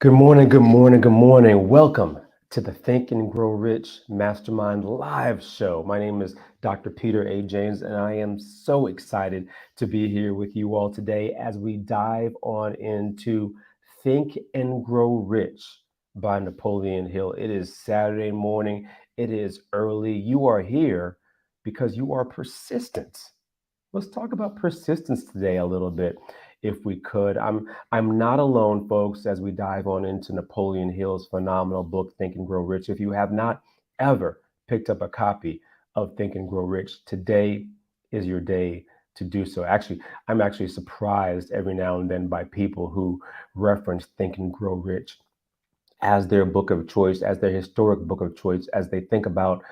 Good morning, good morning, good morning. Welcome to the Think and Grow Rich Mastermind Live Show. My name is Dr. Peter A. James, and I am so excited to be here with you all today as we dive on into Think and Grow Rich by Napoleon Hill. It is Saturday morning, it is early. You are here because you are persistent. Let's talk about persistence today a little bit, if we could. I'm not alone, folks, as we dive on into Napoleon Hill's phenomenal book, Think and Grow Rich. If you have not ever picked up a copy of Think and Grow Rich, today is your day to do so. Actually, I'm actually surprised every now and then by people who reference Think and Grow Rich as their book of choice, as their historic book of choice, as they think about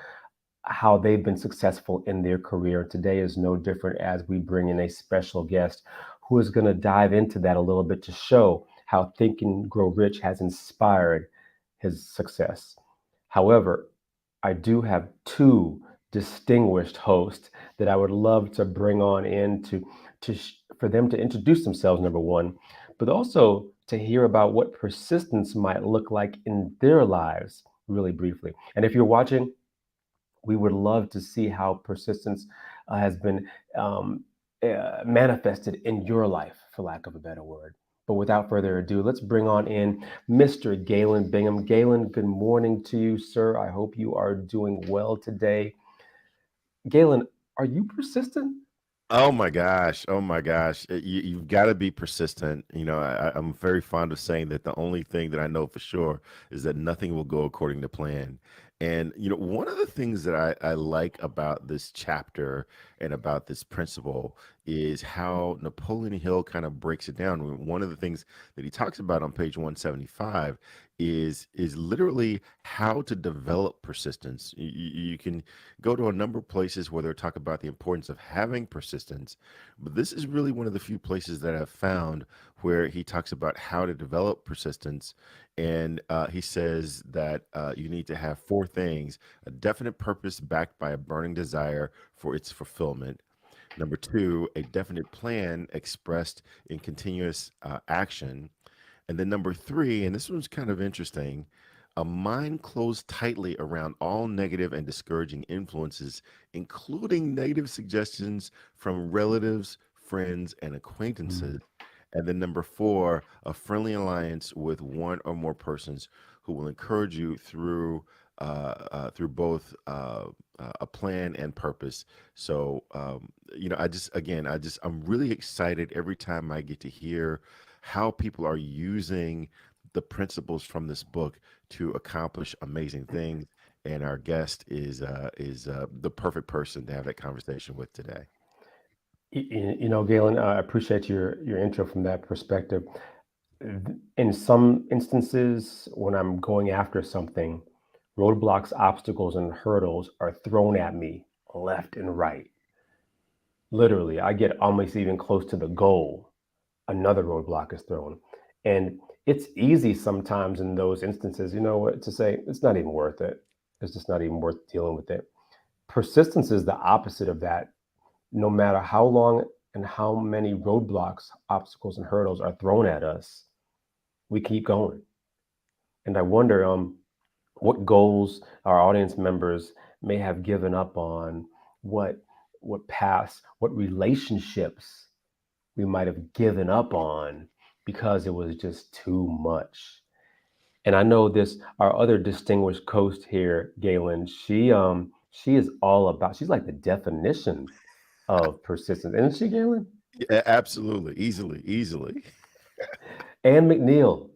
how they've been successful in their career. Today is no different as we bring in a special guest who is going to dive into that a little bit to show how Think and Grow Rich has inspired his success. However, I do have two distinguished hosts that I would love to bring on in for them to introduce themselves, number one, but also to hear about what persistence might look like in their lives really briefly. And if you're watching, we would love to see how persistence has been manifested in your life, for lack of a better word. But without further ado, let's bring on in Mr. Galen Bingham. Galen, good morning to you, sir. I hope you are doing well today. Galen, are you persistent? Oh my gosh. Oh my gosh. You've got to be persistent. I'm very fond of saying that the only thing that I know for sure is that nothing will go according to plan. And, one of the things that I like about this chapter and about this principle is how Napoleon Hill kind of breaks it down. One of the things that he talks about on page 175 is literally how to develop persistence. You can go to a number of places where they talk about the importance of having persistence, but this is really one of the few places that I've found where he talks about how to develop persistence. And he says that you need to have four things: a definite purpose backed by a burning desire for its fulfillment. Number two, a definite plan expressed in continuous action. And then number three, and this one's kind of interesting, a mind closed tightly around all negative and discouraging influences, including negative suggestions from relatives, friends, and acquaintances. And then number four, a friendly alliance with one or more persons who will encourage you through both a plan and purpose. So, I'm really excited every time I get to hear how people are using the principles from this book to accomplish amazing things. And our guest is the perfect person to have that conversation with today. Galen, I appreciate your intro from that perspective. In some instances, when I'm going after something, roadblocks, obstacles, and hurdles are thrown at me left and right. Literally, I get almost even close to the goal, another roadblock is thrown. And it's easy sometimes in those instances, you know what, to say, it's not even worth it. It's just not even worth dealing with it. Persistence is the opposite of that. No matter how long and how many roadblocks, obstacles, and hurdles are thrown at us, we keep going. And I wonder what goals our audience members may have given up on, what what relationships we might have given up on because it was just too much. And I know this, our other distinguished host here, Galen, she is all about, she's like the definition of persistence, isn't she, Galen? Yeah, absolutely, easily. Ann McNeil,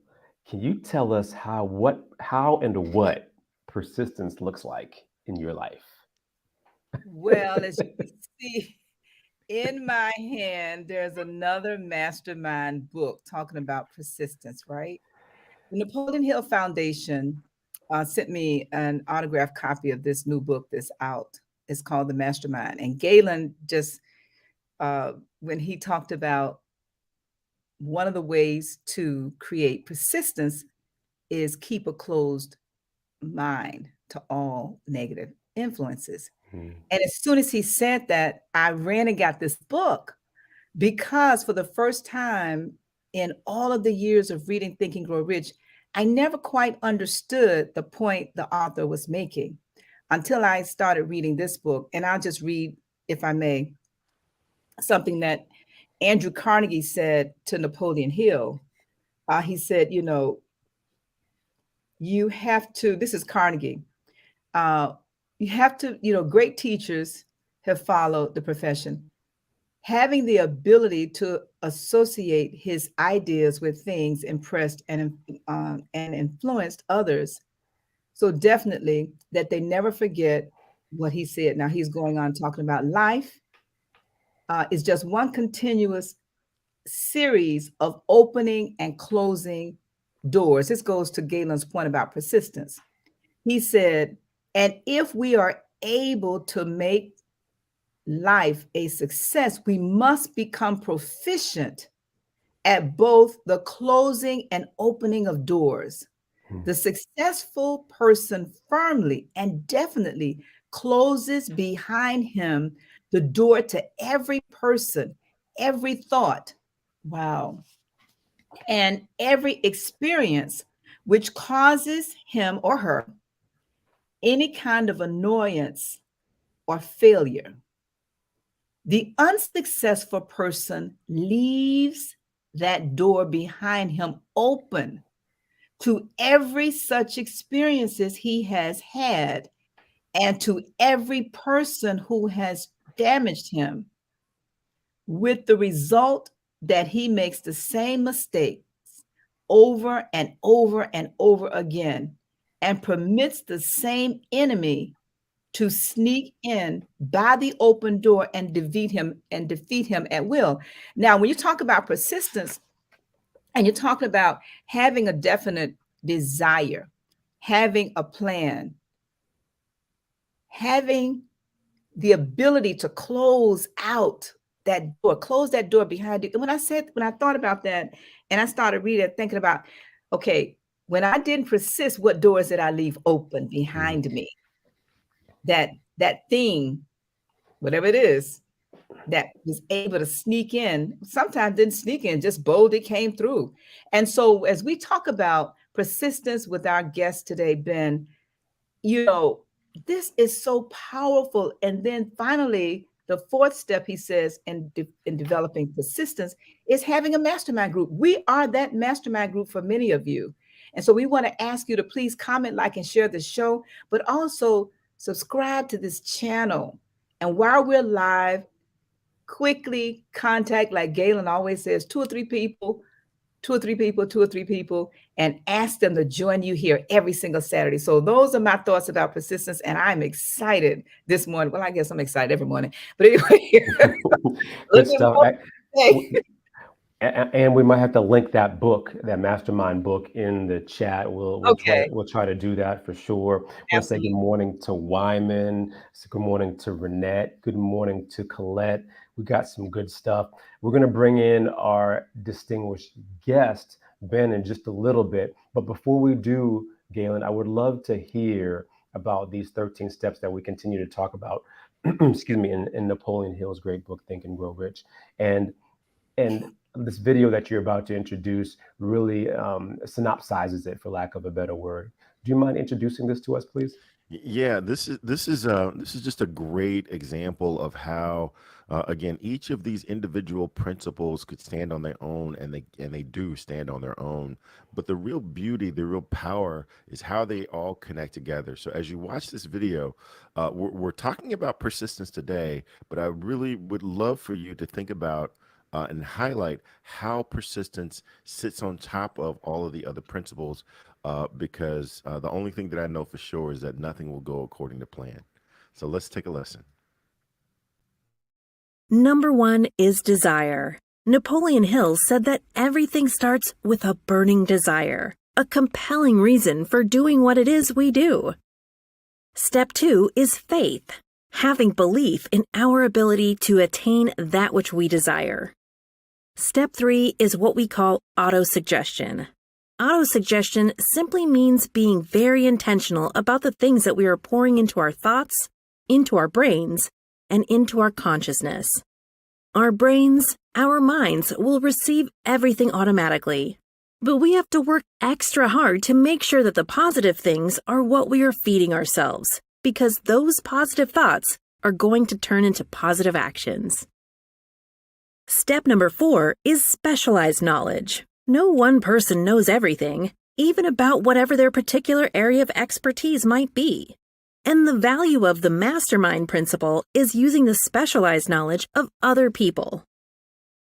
can you tell us how and what persistence looks like in your life? Well, as you can see in my hand, there's another mastermind book talking about persistence, right? The Napoleon Hill Foundation sent me an autographed copy of this new book that's out. It's called The Mastermind. And Galen just, uh, when he talked about one of the ways to create persistence is keep a closed mind to all negative influences. Hmm. And as soon as he said that, I ran and got this book because for the first time in all of the years of reading Think and Grow Rich, I never quite understood the point the author was making until I started reading this book. And I'll just read, if I may, something that Andrew Carnegie said to Napoleon Hill. He said, you have to, this is Carnegie, you have to, great teachers have followed the profession. Having the ability to associate his ideas with things impressed and influenced others so definitely that they never forget what he said. Now he's going on talking about life is just one continuous series of opening and closing doors. This goes to Galen's point about persistence. He said, and if we are able to make life a success, we must become proficient at both the closing and opening of doors. The successful person firmly and definitely closes behind him the door to every person, every thought, wow, and every experience which causes him or her any kind of annoyance or failure. The unsuccessful person leaves that door behind him open to every such experiences he has had and to every person who has damaged him, with the result that he makes the same mistakes over and over and over again and permits the same enemy to sneak in by the open door and defeat him at will. Now, when you talk about persistence and you're talking about having a definite desire, having a plan, having the ability to close that door behind you. And when I thought about that and I started reading, thinking about, okay, when I didn't persist, what doors did I leave open behind me? That thing, whatever it is, that was able to sneak in, sometimes didn't sneak in, just boldly came through. And so as we talk about persistence with our guest today, Ben, this is so powerful. And then finally, the fourth step, he says, in developing persistence is having a mastermind group. We are that mastermind group for many of you. And so we want to ask you to please comment, like, and share the show, but also subscribe to this channel. And while we're live, quickly contact, like Galen always says, two or three people, and ask them to join you here every single Saturday. So those are my thoughts about persistence, and I'm excited this morning. Well, I guess I'm excited every morning, but anyway. Good stuff. And we might have to link that book, that mastermind book, in the chat. We'll try to do that for sure. I want to say good morning to Wyman. Good morning to Renette. Good morning to Colette. We got some good stuff. We're going to bring in our distinguished guest, Ben, in just a little bit. But before we do, Galen, I would love to hear about these 13 steps that we continue to talk about, excuse me, in Napoleon Hill's great book, Think and Grow Rich. And this video that you're about to introduce really synopsizes it, for lack of a better word. Do you mind introducing this to us, please? Yeah, this is just a great example of how again, each of these individual principles could stand on their own, and they do stand on their own. But the real beauty, the real power, is how they all connect together. So as you watch this video, we're talking about persistence today, but I really would love for you to think about and highlight how persistence sits on top of all of the other principles, because the only thing that I know for sure is that nothing will go according to plan. So let's take a listen. Number 1 is desire. Napoleon Hill said that everything starts with a burning desire, a compelling reason for doing what it is we do. Step 2 is faith, having belief in our ability to attain that which we desire. Step 3 is what we call autosuggestion. Autosuggestion simply means being very intentional about the things that we are pouring into our thoughts, into our brains, and into our consciousness. Our brains, our minds will receive everything automatically. But we have to work extra hard to make sure that the positive things are what we are feeding ourselves, because those positive thoughts are going to turn into positive actions. Step number 4 is specialized knowledge. No one person knows everything, even about whatever their particular area of expertise might be. And the value of the MasterMind principle is using the specialized knowledge of other people.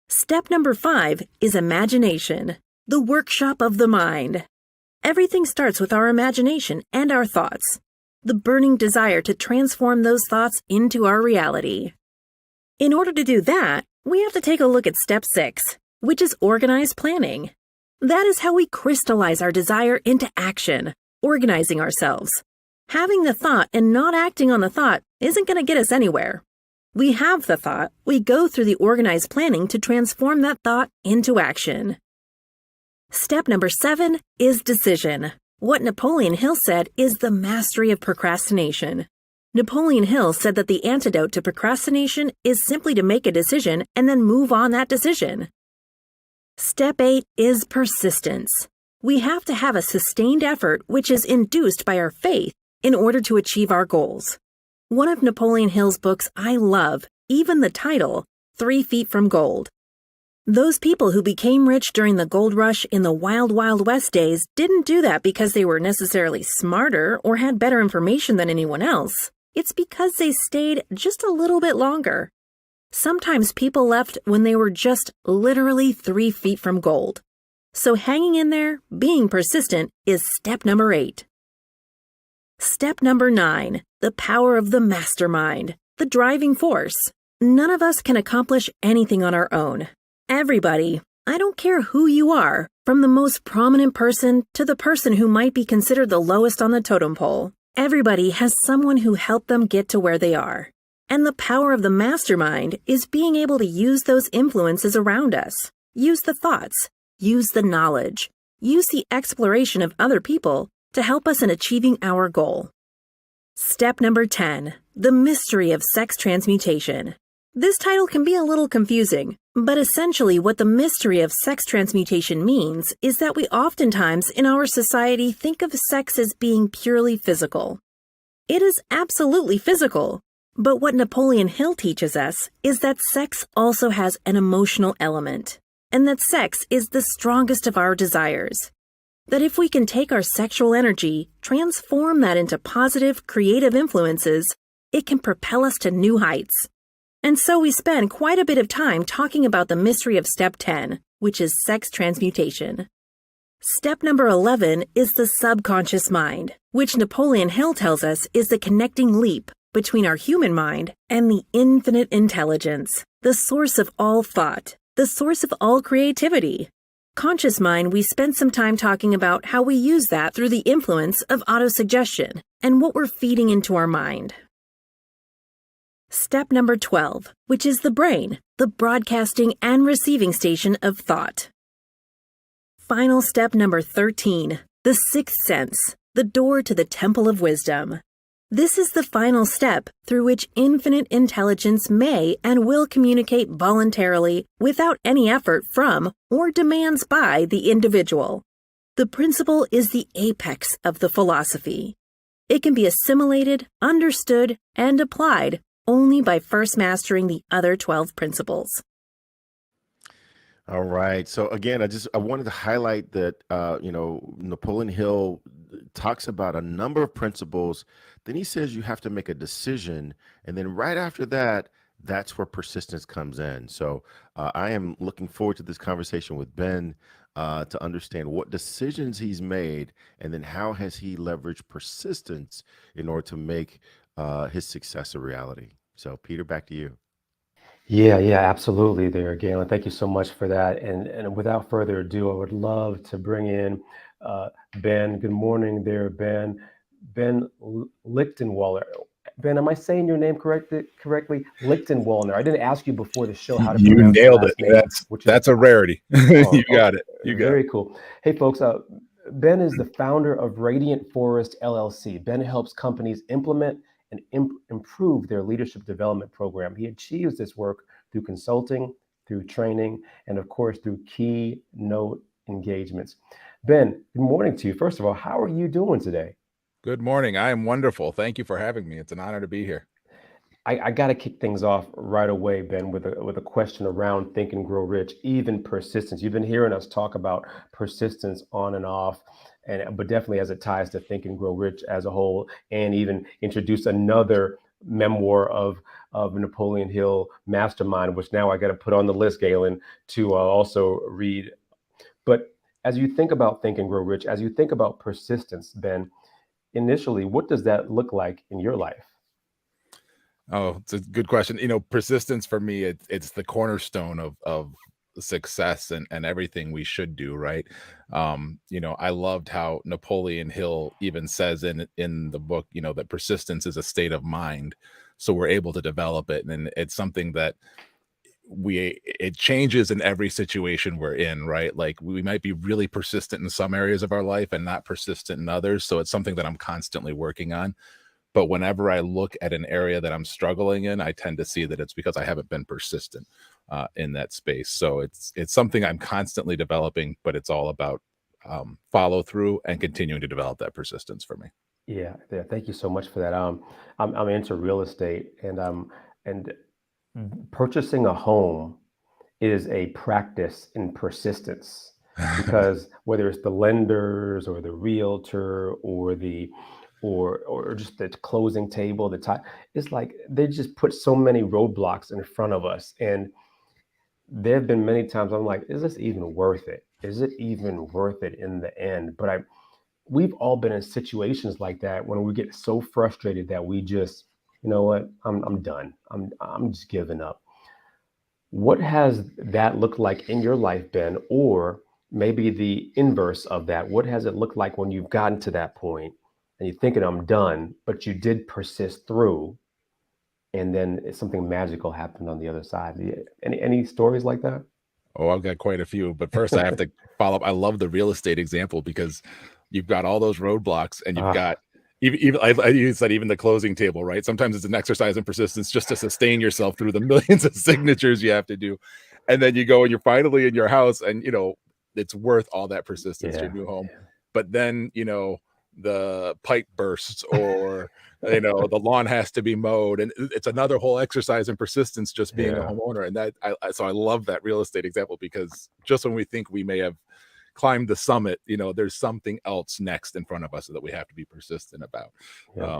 Step number 5 is imagination, the workshop of the mind. Everything starts with our imagination and our thoughts, the burning desire to transform those thoughts into our reality. In order to do that, we have to take a look at step 6, which is organized planning. That is how we crystallize our desire into action, organizing ourselves. Having the thought and not acting on the thought isn't going to get us anywhere. We have the thought, we go through the organized planning to transform that thought into action. Step number 7 is decision. What Napoleon Hill said is the mastery of procrastination. Napoleon Hill said that the antidote to procrastination is simply to make a decision and then move on that decision. Step 8 is persistence. We have to have a sustained effort which is induced by our faith in order to achieve our goals. One of Napoleon Hill's books I love, even the title, 3 Feet from Gold. Those people who became rich during the gold rush in the Wild Wild West days didn't do that because they were necessarily smarter or had better information than anyone else. It's because they stayed just a little bit longer. Sometimes people left when they were just literally 3 feet from gold. So hanging in there, being persistent, is step number 8. Step number 9, the power of the mastermind, the driving force. None of us can accomplish anything on our own. Everybody, I don't care who you are, from the most prominent person to the person who might be considered the lowest on the totem pole, everybody has someone who helped them get to where they are. And the power of the mastermind is being able to use those influences around us, use the thoughts, use the knowledge, use the exploration of other people to help us in achieving our goal. Step number 10, the mystery of sex transmutation. This title can be a little confusing, but essentially what the mystery of sex transmutation means is that we oftentimes in our society think of sex as being purely physical. It is absolutely physical, but what Napoleon Hill teaches us is that sex also has an emotional element, and that sex is the strongest of our desires. That if we can take our sexual energy, transform that into positive, creative influences, it can propel us to new heights. And so we spend quite a bit of time talking about the mystery of step 10, which is sex transmutation. Step number 11 is the subconscious mind, which Napoleon Hill tells us is the connecting leap between our human mind and the infinite intelligence, the source of all thought, the source of all creativity. Conscious mind, we spent some time talking about how we use that through the influence of autosuggestion and what we're feeding into our mind. Step number 12, which is the brain, the broadcasting and receiving station of thought. Final step number 13, the sixth sense, the door to the temple of wisdom. This is the final step through which infinite intelligence may and will communicate voluntarily without any effort from or demands by the individual. The principle is the apex of the philosophy. It can be assimilated, understood, and applied only by first mastering the other 12 principles. All right. So again, I wanted to highlight that Napoleon Hill talks about a number of principles. Then he says you have to make a decision, and then right after that, that's where persistence comes in. So I am looking forward to this conversation with Ben to understand what decisions he's made, and then how has he leveraged persistence in order to make his success a reality. So Peter, back to you. Yeah, absolutely there, Galen. Thank you so much for that. And without further ado, I would love to bring in Ben. Good morning there, Ben. Ben Lichtenwalner. Ben, am I saying your name correctly? Lichtenwalner. I didn't ask you before the show how to You pronounce your nailed it. last name, That's a rarity. You got it. You got very it. cool. Hey, folks. Ben is the founder of Radiant Forest LLC. Ben helps companies implement and improve their leadership development program. He achieves this work through consulting, through training, and of course through keynote engagements. Ben, good morning to you. First of all, how are you doing today? Good morning. I am wonderful. Thank you for having me. It's an honor to be here. I got to kick things off right away, Ben, with a question around Think and Grow Rich, even persistence. You've been hearing us talk about persistence on and off, and but definitely as it ties to Think and Grow Rich as a whole, and even introduce another memoir of Napoleon Hill, Mastermind, which now I got to put on the list, Galen, to also read. But as you think about Think and Grow Rich, as you think about persistence, Ben, initially, what does that look like in your life? Oh, it's a good question. Persistence for me, it's the cornerstone of success and everything we should do, right? I loved how Napoleon Hill even says in the book, that persistence is a state of mind. So we're able to develop it. And it's something that it changes in every situation we're in, right? Like we might be really persistent in some areas of our life and not persistent in others. So it's something that I'm constantly working on. But whenever I look at an area that I'm struggling in, I tend to see that it's because I haven't been persistent in that space. So it's something I'm constantly developing, but it's all about follow through and continuing to develop that persistence for me. Yeah, yeah. Thank you so much for that. I'm into real estate, and purchasing a home is a practice in persistence because whether it's the lenders or the realtor or or just the closing table, the time, it's like they just put so many roadblocks in front of us. And there have been many times I'm like, is this even worth it? Is it even worth it in the end? But we've all been in situations like that when we get so frustrated that we just, you know what, I'm done. I'm just giving up. What has that looked like in your life, Ben? Or maybe the inverse of that. What has it looked like when you've gotten to that point and you're thinking I'm done, but you did persist through, and then something magical happened on the other side? Any stories like that? Oh, I've got quite a few, but first I have to follow up. I love the real estate example because you've got all those roadblocks and you've got even you said even the closing table, right? Sometimes it's an exercise in persistence just to sustain yourself through the millions of signatures you have to do. And then you go and you're finally in your house and it's worth all that persistence, your new home. But then, the pipe bursts or the lawn has to be mowed, and it's another whole exercise in persistence just being a homeowner. And that so I love that real estate example because just when we think we may have climbed the summit, there's something else next in front of us that we have to be persistent about.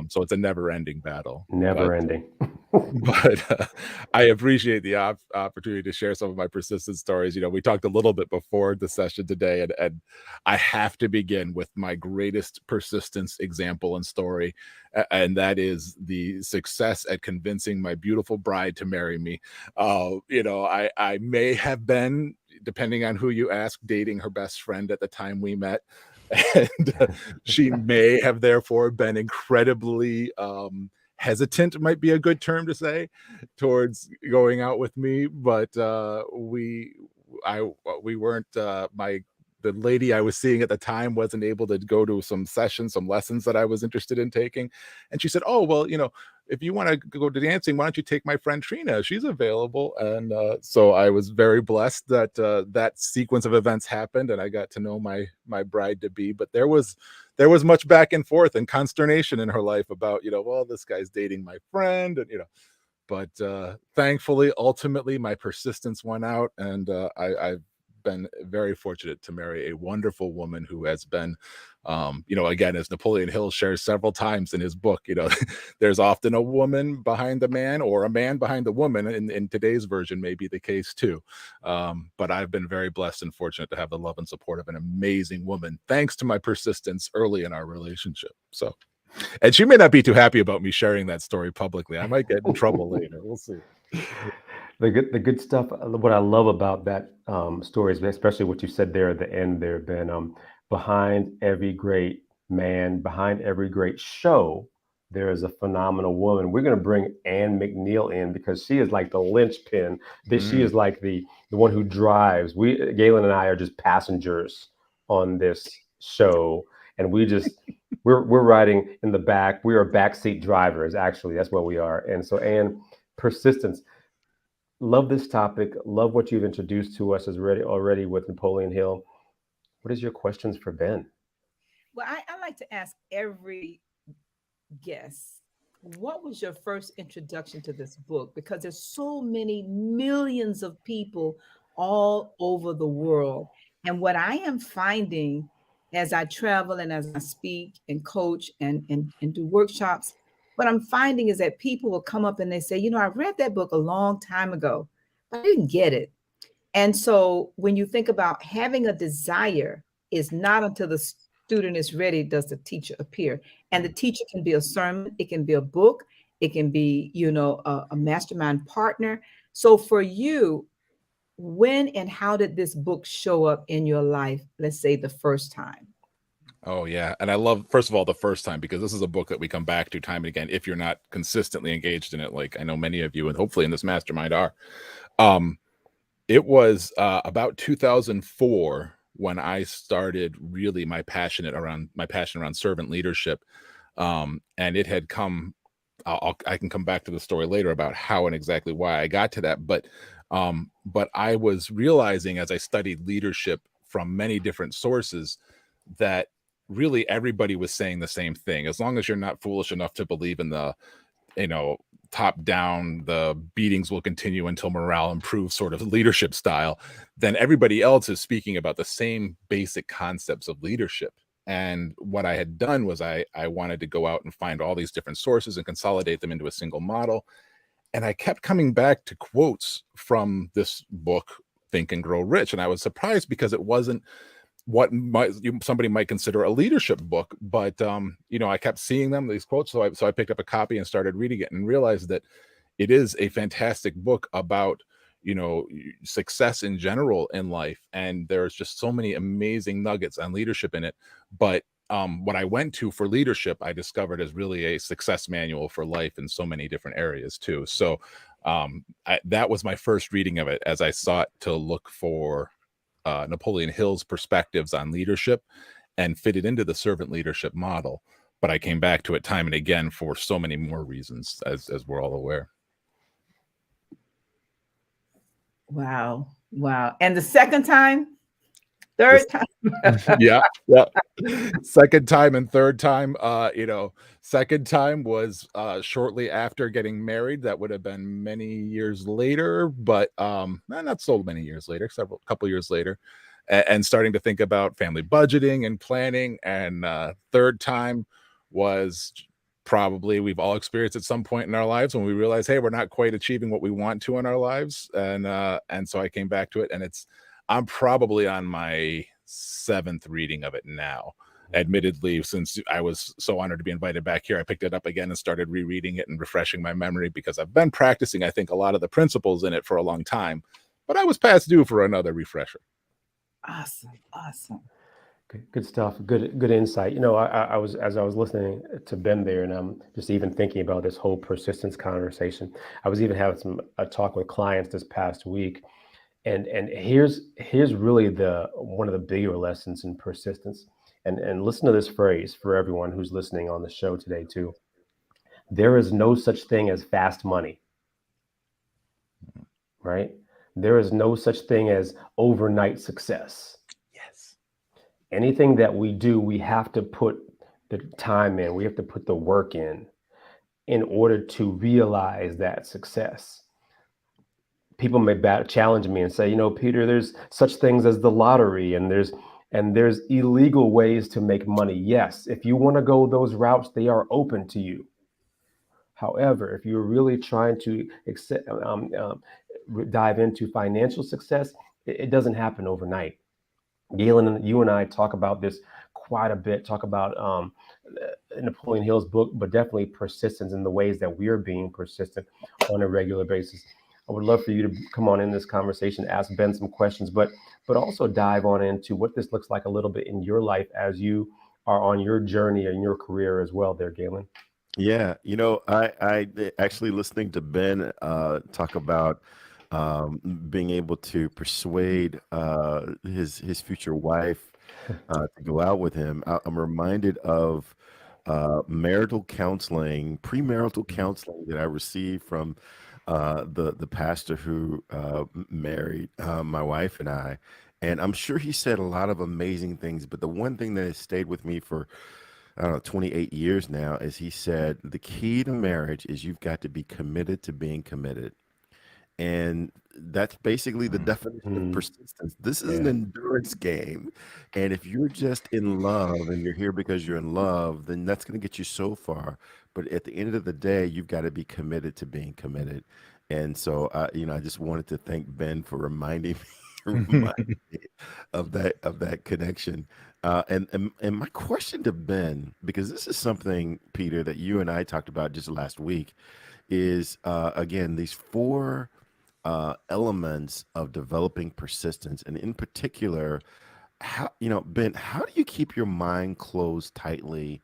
So it's a never-ending battle. Never ending. But I appreciate the opportunity to share some of my persistent stories. We talked a little bit before the session today, and I have to begin with my greatest persistence example and story, and that is the success at convincing my beautiful bride to marry me. I may have been, depending on who you ask, dating her best friend at the time we met. And she may have therefore been incredibly hesitant, might be a good term to say, towards going out with me. But we weren't, the lady I was seeing at the time wasn't able to go to some sessions, some lessons that I was interested in taking. And she said, oh, well, if you want to go to dancing, why don't you take my friend Trina? She's available. And so I was very blessed that that sequence of events happened and I got to know my bride to be. But there was much back and forth and consternation in her life about, well, this guy's dating my friend, and but thankfully, ultimately, my persistence won out, and I've been very fortunate to marry a wonderful woman who has been, again, as Napoleon Hill shares several times in his book, there's often a woman behind the man or a man behind the woman. In today's version may be the case too. But I've been very blessed and fortunate to have the love and support of an amazing woman, thanks to my persistence early in our relationship. So, and she may not be too happy about me sharing that story publicly. I might get in trouble later. We'll see. The good stuff. What I love about that story is especially what you said there at the end there, Ben. Behind every great man, behind every great show, there is a phenomenal woman. We're going to bring Ann McNeil in because she is like the linchpin. She is like the one who drives. Galen and I are just passengers on this show, and we're riding in the back. We are backseat drivers. Actually, that's what we are. And so, Ann, persistence. Love this topic. Love what you've introduced to us already with Napoleon Hill. What is your questions for Ben? Well, I like to ask every guest, what was your first introduction to this book? Because there's so many millions of people all over the world. And what I am finding as I travel and as I speak and coach and do workshops, what I'm finding is that people will come up and they say, you know, I read that book a long time ago, but I didn't get it. And so when you think about having a desire, is not until the student is ready does the teacher appear. And the teacher can be a sermon, it can be a book, it can be, you know, a mastermind partner. So for you, when and how did this book show up in your life? Let's say the first time. Oh yeah. And I love, first of all, the first time, because this is a book that we come back to time and again if you're not consistently engaged in it, like I know many of you and hopefully in this mastermind are. It was about 2004 when I started really my passion around servant leadership. And it had come, I can come back to the story later about how and exactly why I got to that. But I was realizing as I studied leadership from many different sources that really everybody was saying the same thing. As long as you're not foolish enough to believe in the, you know, top down, the beatings will continue until morale improves sort of leadership style, then everybody else is speaking about the same basic concepts of leadership. And what I had done was I wanted to go out and find all these different sources and consolidate them into a single model. And I kept coming back to quotes from this book, Think and Grow Rich. And I was surprised because it wasn't what somebody might consider a leadership book, but you know, I kept seeing them, these quotes, so I picked up a copy and started reading it and realized that it is a fantastic book about, you know, success in general in life, and there's just so many amazing nuggets on leadership in it. But what I went to for leadership, I discovered is really a success manual for life in so many different areas too. So that was my first reading of it as I sought to look for Napoleon Hill's perspectives on leadership and fit it into the servant leadership model. But I came back to it time and again for so many more reasons, as we're all aware. Wow. Wow. And the second time? Third time? yeah. Second time and third time, you know, second time was shortly after getting married. That would have been many years later, but not so many years later, couple years later, and starting to think about family budgeting and planning. And third time was probably we've all experienced at some point in our lives when we realize, hey, we're not quite achieving what we want to in our lives. And so I came back to it, and I'm probably on my 7th reading of it now. Admittedly, since I was so honored to be invited back here, I picked it up again and started rereading it and refreshing my memory because I've been practicing, I think, a lot of the principles in it for a long time, but I was past due for another refresher. Awesome. Awesome. Good stuff. Good insight. You know, I was, as I was listening to Ben there, and I'm just even thinking about this whole persistence conversation. I was even having a talk with clients this past week, and here's really one of the bigger lessons in persistence. And listen to this phrase for everyone who's listening on the show today too. There is no such thing as fast money, right? There is no such thing as overnight success. Yes. Anything that we do, we have to put the time in, we have to put the work in order to realize that success. People may challenge me and say, you know, Peter, there's such things as the lottery, and there's illegal ways to make money. Yes, if you want to go those routes, they are open to you. However, if you're really trying to dive into financial success, it doesn't happen overnight. Galen, you and I talk about this quite a bit, talk about Napoleon Hill's book, but definitely persistence in the ways that we're being persistent on a regular basis. I would love for you to come on in this conversation, ask Ben some questions, but also dive on into what this looks like a little bit in your life as you are on your journey and your career as well there, Galen. Yeah, you know, I actually listening to Ben talk about being able to persuade his future wife to go out with him. I'm reminded of marital counseling, premarital counseling that I received from the pastor who married my wife and I. And I'm sure he said a lot of amazing things, but the one thing that has stayed with me for, I don't know, 28 years now is he said the key to marriage is you've got to be committed to being committed. And that's basically the definition of Mm, persistence. This is an yeah. endurance game. And if you're just in love and you're here because you're in love, then that's going to get you so far. But at the end of the day, you've got to be committed to being committed. And so, I just wanted to thank Ben for reminding me, reminding me of that connection. And my question to Ben, because this is something, Peter, that you and I talked about just last week, is again these four elements of developing persistence, and in particular, how Ben, how do you keep your mind closed tightly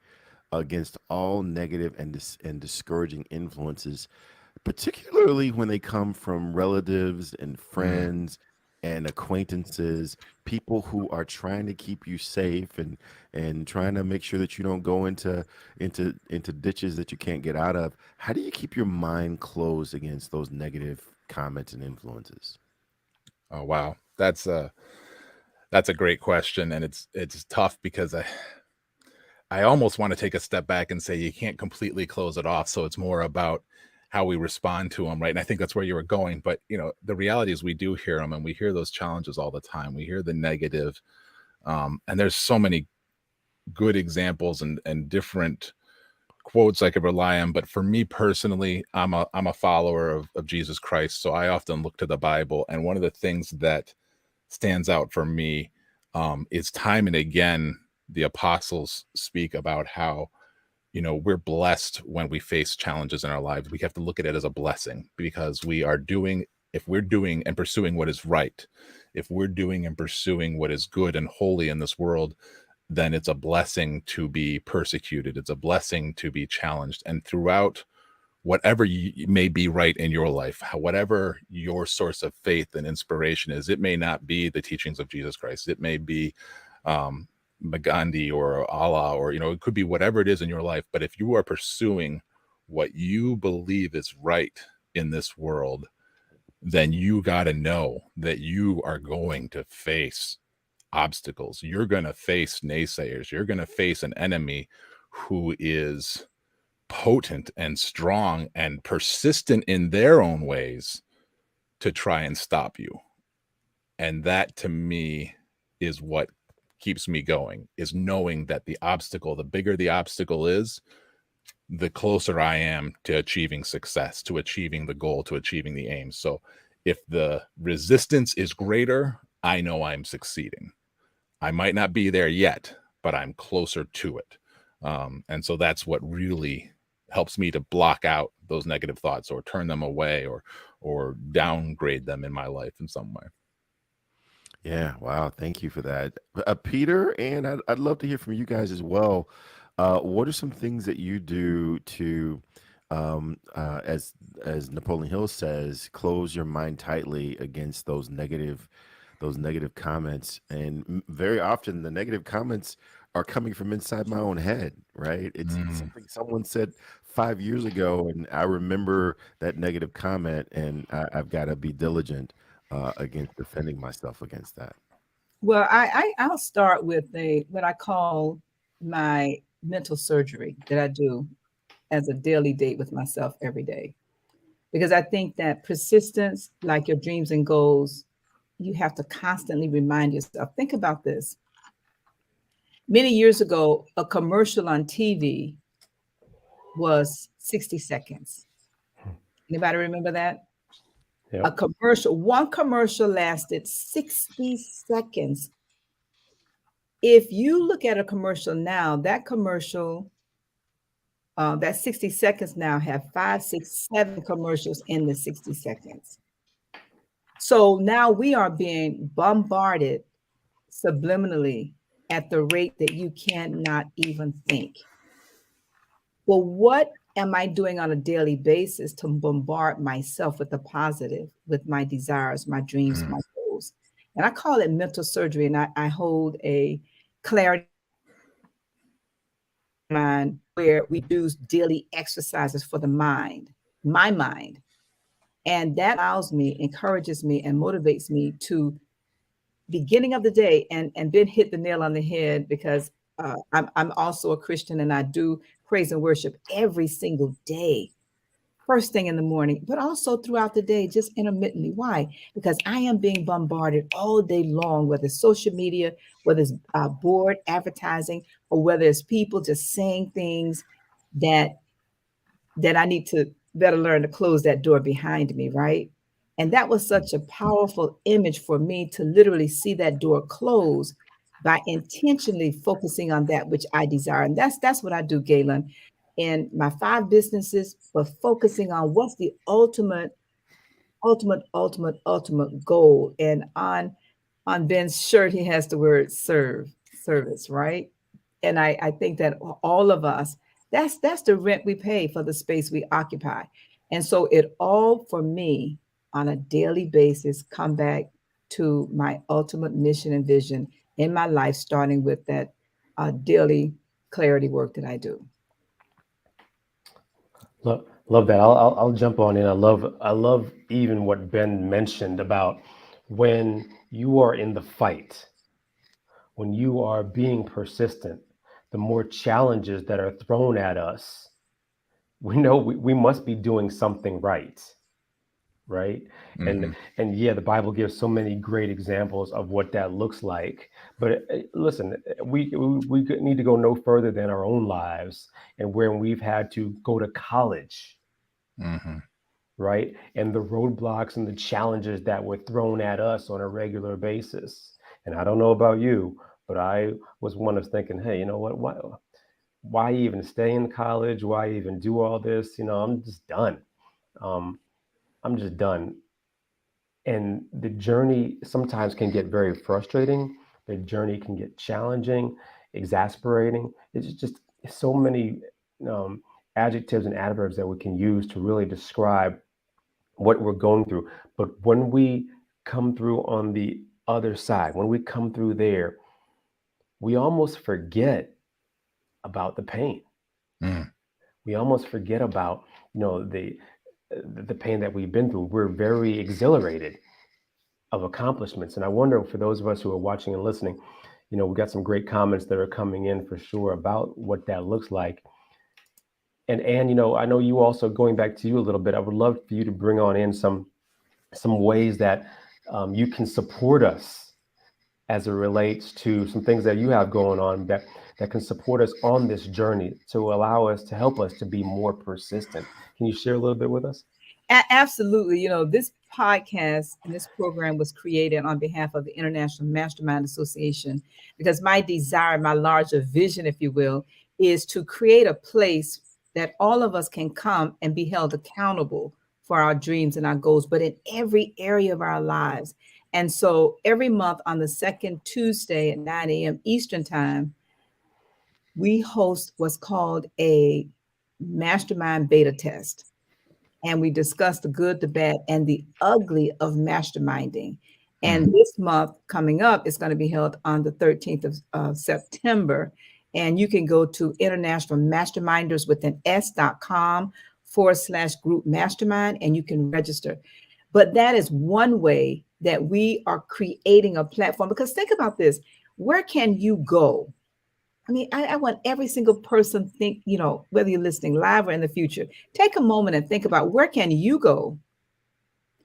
against all negative and discouraging influences, particularly when they come from relatives and Mm. friends and acquaintances, people who are trying to keep you safe and trying to make sure that you don't go into ditches that you can't get out of. How do you keep your mind closed against those negative comments and influences? Oh wow, that's a great question, and it's tough because I almost want to take a step back and say you can't completely close it off. So it's more about how we respond to them, right? And I think that's where you were going. But the reality is we do hear them, and we hear those challenges all the time. We hear the negative, and there's so many good examples and different quotes I could rely on. But for me personally, I'm a follower of Jesus Christ, so I often look to the Bible. And one of the things that stands out for me is time and again the apostles speak about how we're blessed when we face challenges in our lives. We have to look at it as a blessing because if we're doing and pursuing what is right, if we're doing and pursuing what is good and holy in this world, then it's a blessing to be persecuted. It's a blessing to be challenged. And throughout whatever you may be right in your life, whatever your source of faith and inspiration is, it may not be the teachings of Jesus Christ. It may be um, Gandhi or Allah, or it could be whatever it is in your life. But if you are pursuing what you believe is right in this world, then you got to know that you are going to face obstacles. You're going to face naysayers. You're going to face an enemy who is potent and strong and persistent in their own ways to try and stop you. And that to me is what keeps me going, is knowing that the bigger the obstacle is, the closer I am to achieving success, to achieving the goal, to achieving the aim. So if the resistance is greater, I know I'm succeeding. I might not be there yet, but I'm closer to it. And so that's what really helps me to block out those negative thoughts or turn them away or downgrade them in my life in some way. Yeah, wow. Thank you for that. Peter, and I'd love to hear from you guys as well. What are some things that you do to, as Napoleon Hill says, close your mind tightly against those negative comments? And very often the negative comments are coming from inside my own head, right? It's Mm. something someone said 5 years ago, and I remember that negative comment, and I've got to be diligent against defending myself against that. Well, I'll start with what I call my mental surgery that I do as a daily date with myself every day. Because I think that persistence, like your dreams and goals, you have to constantly remind yourself. Think about this. Many years ago, a commercial on TV was 60 seconds. Anybody remember that? A Yep. commercial, one commercial lasted 60 seconds. If you look at a commercial now, that 60 seconds now have 5, 6, 7 commercials in the 60 seconds. So now we are being bombarded subliminally at the rate that you cannot even think. Well, what am I doing on a daily basis to bombard myself with the positive, with my desires, my dreams, Mm. my goals? And I call it mental surgery. And I hold a clarity mind where we do daily exercises for the mind, my mind. And that allows me, encourages me, and motivates me to beginning of the day, and Ben hit the nail on the head, because I'm also a Christian, and I do praise and worship every single day, first thing in the morning, but also throughout the day, just intermittently. Why? Because I am being bombarded all day long, whether it's social media, whether it's board advertising, or whether it's people just saying things that I need to better learn to close that door behind me, right? And that was such a powerful image for me, to literally see that door close by intentionally focusing on that which I desire. And that's what I do, Galen, in my 5 businesses, but focusing on what's the ultimate goal. And on Ben's shirt, he has the word service, right? And I think that all of us, that's the rent we pay for the space we occupy. And so it all, for me, on a daily basis, come back to my ultimate mission and vision in my life, starting with that daily clarity work that I do. Love that. I'll jump on in. I love even what Ben mentioned about when you are in the fight, when you are being persistent, the more challenges that are thrown at us, we know we must be doing something right. Right. And yeah, the Bible gives so many great examples of what that looks like. But listen, we need to go no further than our own lives, and where we've had to go to college, right? And the roadblocks and the challenges that were thrown at us on a regular basis. And I don't know about you, but I was one of thinking, hey, you know what? Why even stay in college? Why even do all this? I'm just done. I'm just done. And the journey sometimes can get very frustrating. The journey can get challenging, exasperating. It's just so many um, adjectives and adverbs that we can use to really describe what we're going through. But when we come through on the other side, when we come through there, we almost forget about the pain. We almost forget about, the pain that we've been through. We're very exhilarated of accomplishments. And I wonder, for those of us who are watching and listening, we got some great comments that are coming in for sure about what that looks like. And Anne, I know you also, going back to you a little bit, I would love for you to bring on in some ways that you can support us as it relates to some things that you have going on that can support us on this journey, to allow us, to help us to be more persistent. Can you share a little bit with us? Absolutely. This podcast and this program was created on behalf of the International Mastermind Association, because my desire, my larger vision, if you will, is to create a place that all of us can come and be held accountable for our dreams and our goals, but in every area of our lives. And so every month on the second Tuesday at 9 a.m. Eastern Time, we host what's called a mastermind beta test. And we discuss the good, the bad, and the ugly of masterminding. And this month coming up is going to be held on the 13th of September. And you can go to International Masterminders with an s.com/group mastermind, and you can register. But that is one way that we are creating a platform. Because think about this, where can you go? I mean, I want every single person think, whether you're listening live or in the future, take a moment and think about, where can you go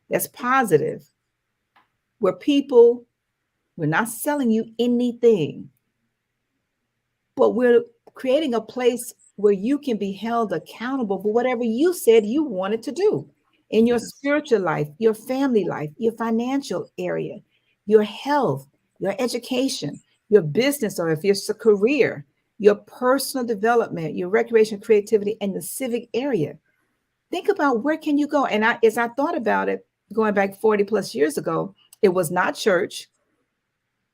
that's positive, where we're not selling you anything, but we're creating a place where you can be held accountable for whatever you said you wanted to do in your spiritual life, your family life, your financial area, your health, your education, your business, or if it's a career, your personal development, your recreation, creativity, and the civic area. Think about, where can you go? And as I thought about it, going back 40 plus years ago, it was not church.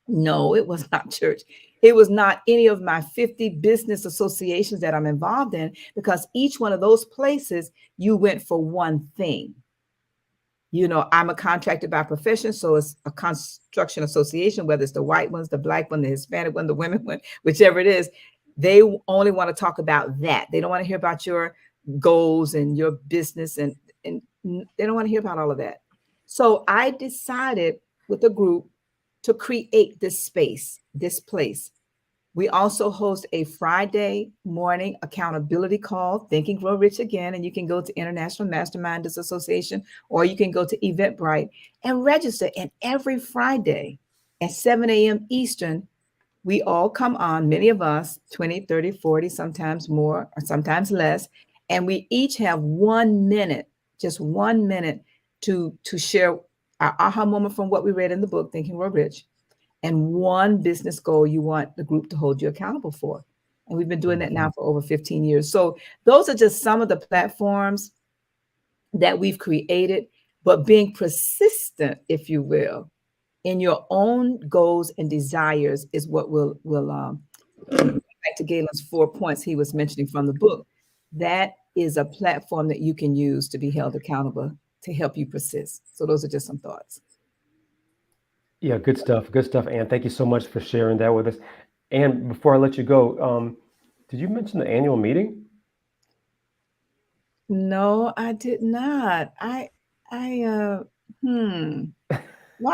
No, it was not church. It was not any of my 50 business associations that I'm involved in, because each one of those places, you went for one thing. I'm a contractor by profession, so it's a construction association, whether it's the white ones, the black one, the Hispanic one, the women one, whichever it is. They only want to talk about that. They don't want to hear about your goals and your business, and they don't want to hear about all of that. So I decided with a group to create this space, this place. We also host a Friday morning accountability call, Think and Grow Rich again. And you can go to International Masterminders Association, or you can go to Eventbrite and register. And every Friday at 7 a.m. Eastern, we all come on, many of us, 20, 30, 40, sometimes more, or sometimes less. And we each have 1 minute, just 1 minute to share our aha moment from what we read in the book, Think and Grow Rich, and one business goal you want the group to hold you accountable for. And we've been doing that now for over 15 years. So those are just some of the platforms that we've created, but being persistent, if you will, in your own goals and desires is what will back to Galen's 4 points he was mentioning from the book. That is a platform that you can use to be held accountable to help you persist. So those are just some thoughts. Yeah, good stuff. Good stuff, Ann. Thank you so much for sharing that with us. And before I let you go, did you mention the annual meeting? No, I did not. Why are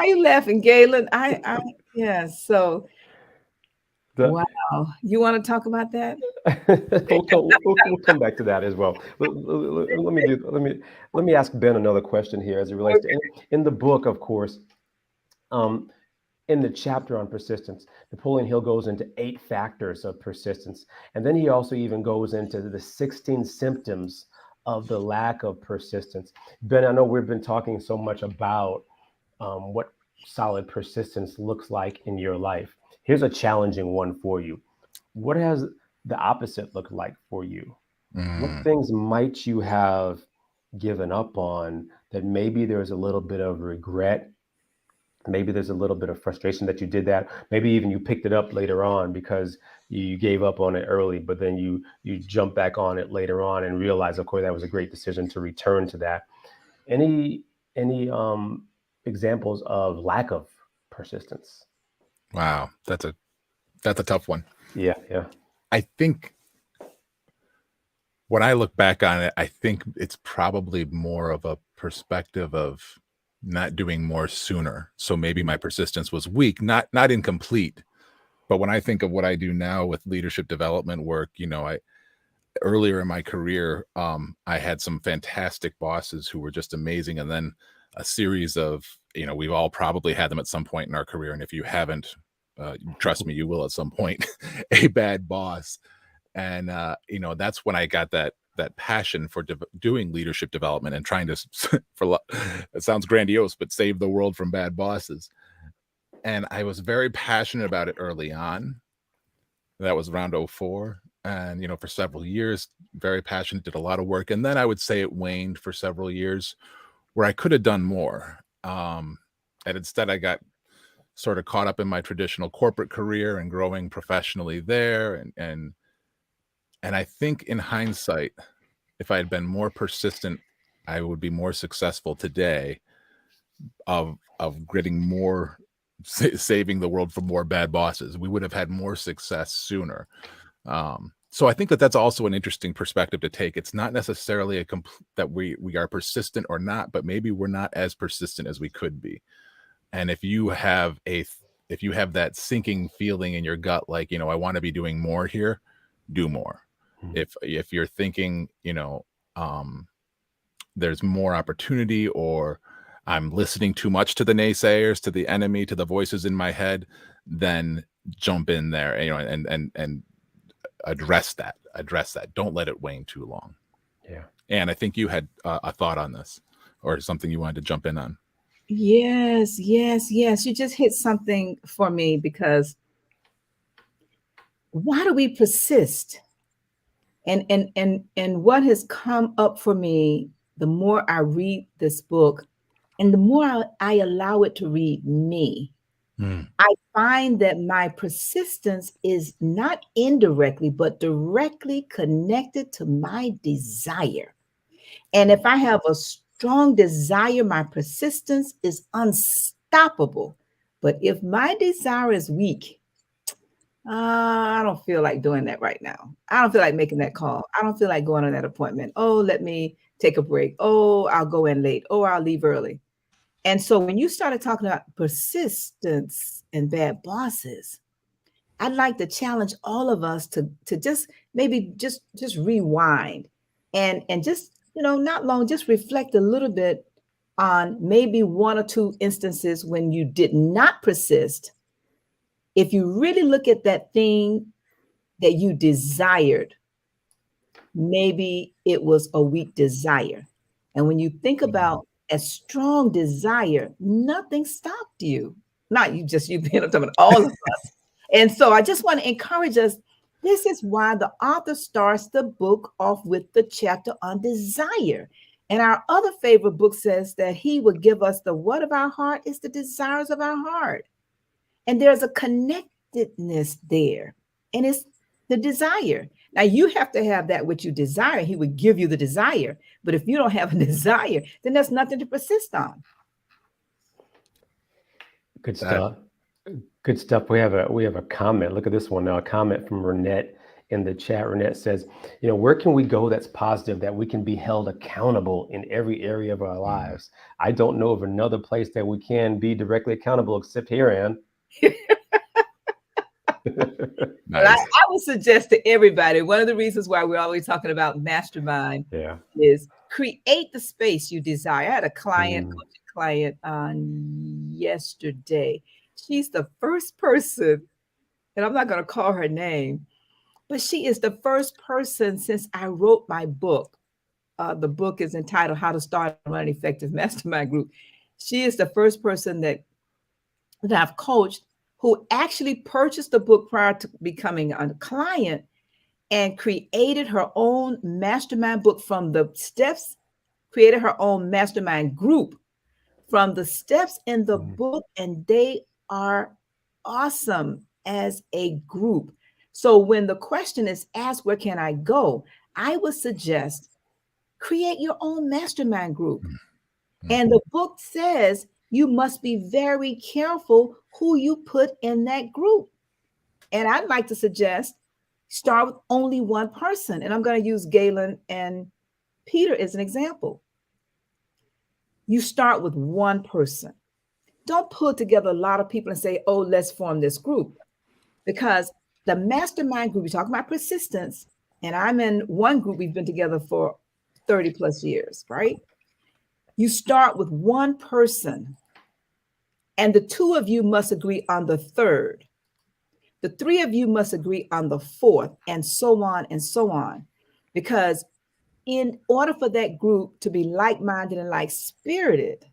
you laughing, Galen? Yeah, so The, wow. You want to talk about that? we'll come back to that as well. Let me ask Ben another question here as it relates to in the book, of course. In the chapter on persistence, Napoleon Hill goes into 8 factors of persistence. And then he also even goes into the 16 symptoms of the lack of persistence. Ben, I know we've been talking so much about what solid persistence looks like in your life. Here's a challenging one for you. What has the opposite looked like for you? What things might you have given up on that maybe there's a little bit of regret? Maybe there's a little bit of frustration that you did that. Maybe even you picked it up later on because you gave up on it early, but then you jump back on it later on and realize, of course, that was a great decision to return to that. Any examples of lack of persistence? Wow, that's a tough one. Yeah. I think when I look back on it, I think it's probably more of a perspective of not doing more sooner. So maybe my persistence was weak, not incomplete. But when I think of what I do now with leadership development work, earlier in my career, I had some fantastic bosses who were just amazing. And then a series of, we've all probably had them at some point in our career. And if you haven't, trust me, you will at some point, a bad boss. And, that's when I got that passion for doing leadership development and trying to, it sounds grandiose, but save the world from bad bosses. And I was very passionate about it early on. That was around 2004. And, for several years, very passionate, did a lot of work. And then I would say it waned for several years where I could have done more. And instead I got sort of caught up in my traditional corporate career and growing professionally there. And I think in hindsight, if I had been more persistent, I would be more successful today of getting more, saving the world from more bad bosses. We would have had more success sooner. So I think that's also an interesting perspective to take. It's not necessarily that we are persistent or not, but maybe we're not as persistent as we could be. And if you have that sinking feeling in your gut, like, I want to be doing more here, do more. If you're thinking, there's more opportunity, or I'm listening too much to the naysayers, to the enemy, to the voices in my head, then jump in there, and address that. Don't let it wane too long. Yeah. And I think you had a thought on this, or something you wanted to jump in on. Yes. You just hit something for me, because why do we persist? And what has come up for me, the more I read this book and the more I allow it to read me, I find that my persistence is not indirectly, but directly connected to my desire. And if I have a strong desire, my persistence is unstoppable. But if my desire is weak, I don't feel like doing that right now. I don't feel like making that call. I don't feel like going on that appointment. Oh, let me take a break. Oh, I'll go in late. Oh, I'll leave early. And so when you started talking about persistence and bad bosses, I'd like to challenge all of us to just maybe just rewind and just, not long, just reflect a little bit on maybe one or two instances when you did not persist. If you really look at that thing that you desired, maybe it was a weak desire. And when you think about a strong desire, nothing stopped you. Not you, just you being, I'm talking about all of us. And so I just want to encourage us. This is why the author starts the book off with the chapter on desire. And our other favorite book says that he would give us the what of our heart is the desires of our heart. And there's a connectedness there. And it's the desire. Now you have to have that which you desire. He would give you the desire. But if you don't have a desire, then there's nothing to persist on. Good stuff. Good stuff. We have a comment. Look at this one now. A comment from Renette in the chat. Renette says, where can we go that's positive, that we can be held accountable in every area of our lives? I don't know of another place that we can be directly accountable except here, Ann. Well, I would suggest to everybody, one of the reasons why we're always talking about MasterMind is create the space you desire. I had a coaching client on yesterday. She's the first person, and I'm not going to call her name, but she is the first person since I wrote my book. The book is entitled How to Start and Run an Effective Mastermind Group. She is the first person that I've coached who actually purchased the book prior to becoming a client and created her own mastermind book from the steps, created her own mastermind group from the steps in the book, and they are awesome as a group. So when the question is asked, where can I go? I would suggest create your own mastermind group. And the book says you must be very careful who you put in that group. And I'd like to suggest start with only one person. And I'm going to use Galen and Peter as an example. You start with one person. Don't put together a lot of people and say, oh, let's form this group. Because the mastermind group, you're talking about persistence, and I'm in one group, we've been together for 30 plus years, right? You start with one person, and the two of you must agree on the third. The three of you must agree on the fourth, and so on and so on. Because in order for that group to be like-minded and like-spirited,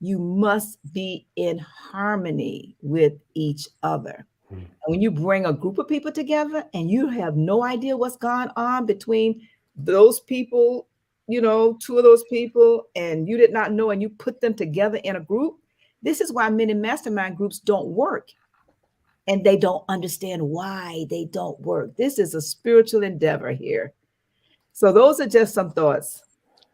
you must be in harmony with each other. And when you bring a group of people together and you have no idea what's gone on between those people, two of those people, and you did not know, and you put them together in a group, this is why many mastermind groups don't work. And they don't understand why they don't work. This is a spiritual endeavor here. So those are just some thoughts.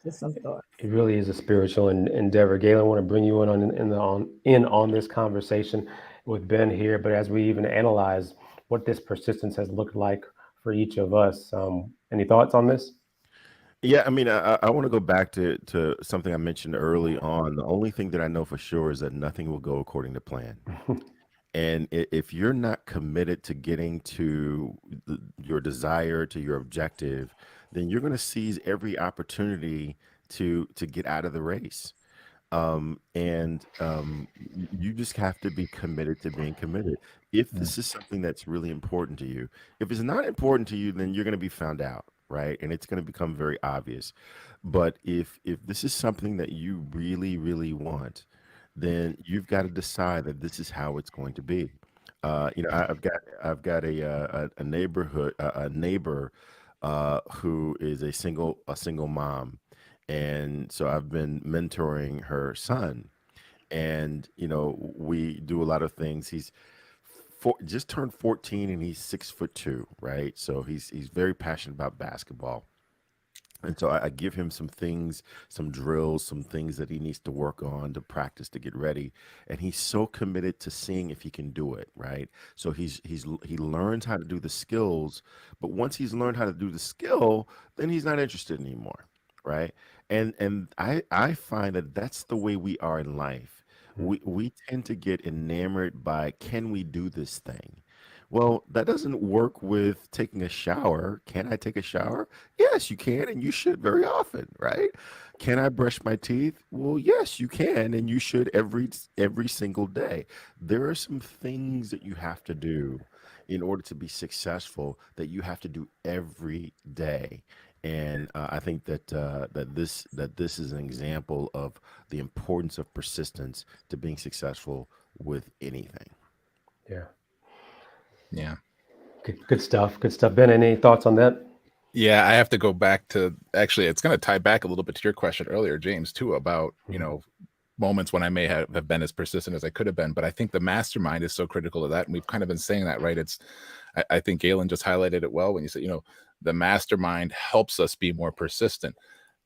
Just some thoughts. It really is a spiritual endeavor. Galen, I want to bring you in on this conversation with Ben here. But as we even analyze what this persistence has looked like for each of us, any thoughts on this? Yeah, I mean, I want to go back to something I mentioned early on. The only thing that I know for sure is that nothing will go according to plan. And if you're not committed to getting to your desire, to your objective, then you're going to seize every opportunity to get out of the race. You just have to be committed to being committed. If this is something that's really important to you, if it's not important to you, then you're going to be found out, right? And it's going to become very obvious. But if this is something that you really, really want, then you've got to decide that this is how it's going to be. I've got a neighbor who is a single mom, and so I've been mentoring her son, and we do a lot of things. He's just turned 14, and he's 6'2", right? So he's very passionate about basketball. And so I give him some things, some drills, some things that he needs to work on to practice to get ready. And he's so committed to seeing if he can do it, right? So he learns how to do the skills, but once he's learned how to do the skill, then he's not interested anymore, right? And I find that that's the way we are in life. We tend to get enamored by, can we do this thing? Well, that doesn't work with taking a shower. Can I take a shower? Yes, you can, and you should very often, right? Can I brush my teeth? Well, yes, you can, and you should every single day. There are some things that you have to do in order to be successful that you have to do every day. And I think that this is an example of the importance of persistence to being successful with anything. Yeah. Yeah. Good stuff. Good stuff. Ben, any thoughts on that? Yeah, I have to go back to, actually, it's going to tie back a little bit to your question earlier, James, too, about, moments when I may have been as persistent as I could have been. But I think the mastermind is so critical of that. And we've kind of been saying that, right? I think Galen just highlighted it well when you said, the mastermind helps us be more persistent.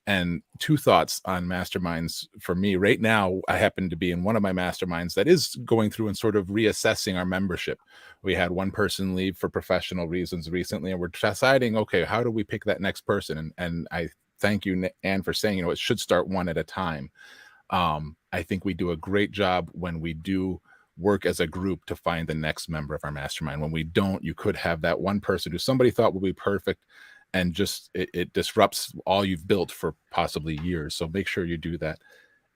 And two thoughts on masterminds for me right now. I happen to be in one of my masterminds that is going through and sort of reassessing our membership. We had one person leave for professional reasons recently, and we're deciding, okay, how do we pick that next person? And I thank you, Anne, for saying, it should start one at a time. I think we do a great job when we do work as a group to find the next member of our mastermind. When we don't, you could have that one person who somebody thought would be perfect, and just it disrupts all you've built for possibly years. So make sure you do that.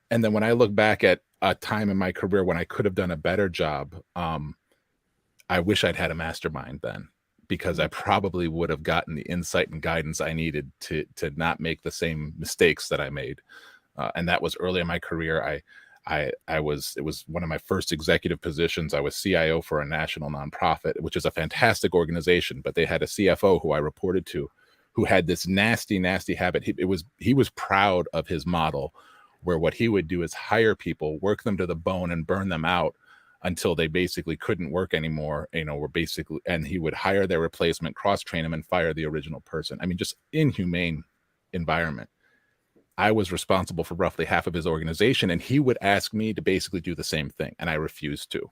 And then when I look back at a time in my career when I could have done a better job, I wish I'd had a mastermind then, because I probably would have gotten the insight and guidance I needed to not make the same mistakes that I made. And that was early in my career. It was one of my first executive positions. I was CIO for a national nonprofit, which is a fantastic organization, but they had a CFO who I reported to, who had this nasty habit. He was proud of his model, where what he would do is hire people, work them to the bone, and burn them out until they basically couldn't work anymore. And he would hire their replacement, cross-train them, and fire the original person. I mean, just inhumane environment. I was responsible for roughly half of his organization, and he would ask me to basically do the same thing, and I refused to.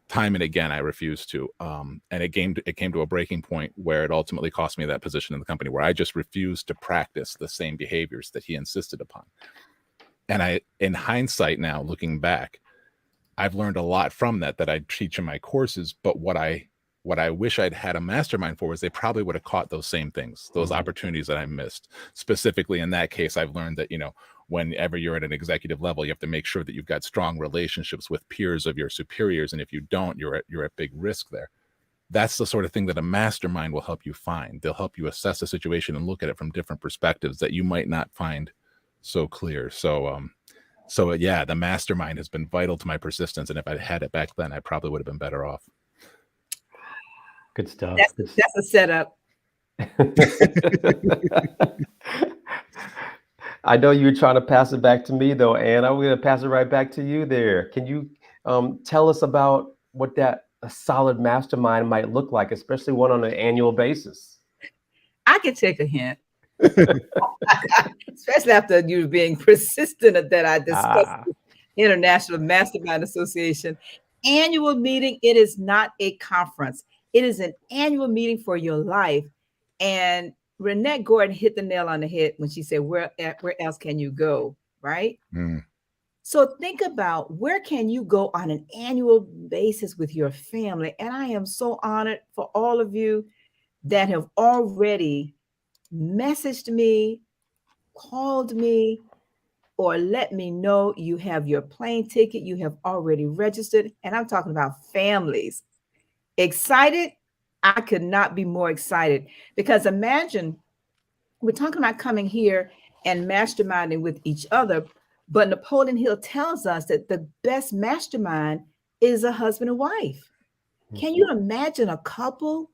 Time and again, I refused to. And it came to a breaking point where it ultimately cost me that position in the company, where I just refused to practice the same behaviors that he insisted upon. And in hindsight now, looking back, I've learned a lot from that I teach in my courses. But what I wish I'd had a mastermind for is they probably would have caught those same things, those opportunities that I missed. Specifically in that case, I've learned that, whenever you're at an executive level, you have to make sure that you've got strong relationships with peers of your superiors. And if you don't, you're at big risk there. That's the sort of thing that a mastermind will help you find. They'll help you assess a situation and look at it from different perspectives that you might not find so clear. So yeah, the mastermind has been vital to my persistence. And if I had it back then, I probably would have been better off. Good stuff. That's a setup. I know you were trying to pass it back to me, though, Anne. I'm going to pass it right back to you there. Can you tell us about what a solid mastermind might look like, especially one on an annual basis? I can take a hint. Especially after you being persistent that I discussed with International Mastermind Association. Annual meeting, it is not a conference. It is an annual meeting for your life. And Renette Gordon hit the nail on the head when she said, where else can you go, right? So think about, where can you go on an annual basis with your family? And I am so honored for all of you that have already messaged me, called me, or let me know you have your plane ticket, you have already registered. And I'm talking about families. Excited? I could not be more excited, because imagine we're talking about coming here and masterminding with each other, but Napoleon Hill tells us that the best mastermind is a husband and wife. Can you imagine a couple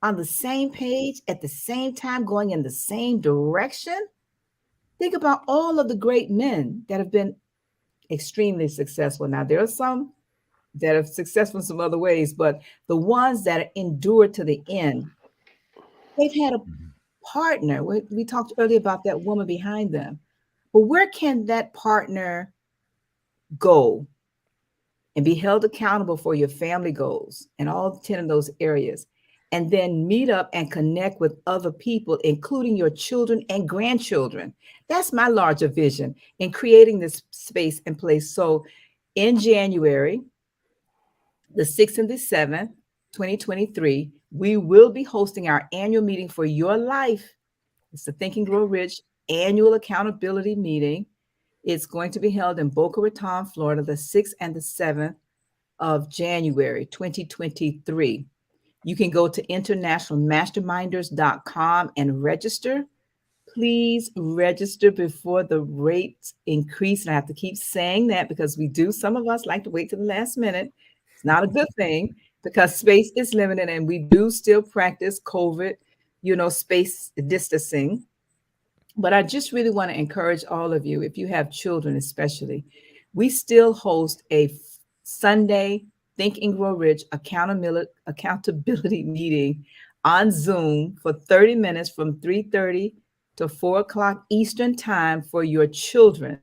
on the same page at the same time, going in the same direction? Think about all of the great men that have been extremely successful. Now, there are some that are successful in some other ways, but the ones that endured to the end, they've had a partner. We talked earlier about that woman behind them. But where can that partner go and be held accountable for your family goals and all 10 of those areas? and then meet up and connect with other people, including your children and grandchildren. That's my larger vision in creating this space and place. So in January, the 6th and the 7th, 2023, we will be hosting our annual meeting for your life. It's the Think and Grow Rich annual accountability meeting. It's going to be held in Boca Raton, Florida, the 6th and the 7th of January, 2023. You can go to internationalmasterminders.com and register. Please register before the rates increase. And I have to keep saying that because some of us like to wait to the last minute. It's not a good thing because space is limited and we do still practice COVID, space distancing. But I just really want to encourage all of you, if you have children especially, we still host a Sunday Think and Grow Rich accountability meeting on Zoom for 30 minutes from 3:30 to 4 o'clock Eastern time for your children,